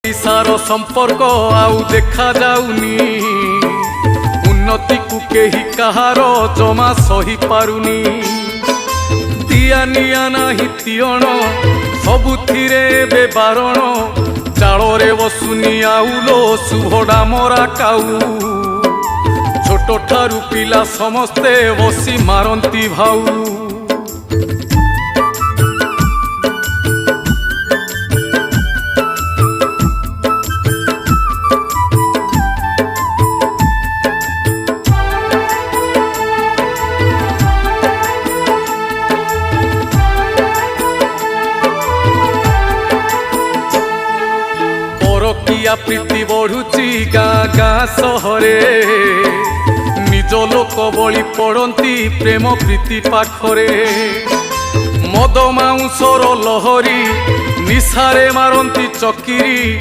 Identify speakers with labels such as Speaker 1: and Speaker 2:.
Speaker 1: पैसार संपर्क आउ देखा जाउनी उन्नति को केही कहार जमा सही पारुनी दिया निया नाही तियण सबुथिरे बे बारण चाଳରେ बसुनी आउलो सुभडा मरा काऊ छोट ठारू पिला समस्ते बसी मारंती भाऊ परकिया प्रीति बढ़ुची गाँ गाँ सहरे निज लोक बली पड़ती प्रेम प्रीति पाखरे मद माउंसर लहरी निशारे मारंती चकिरी।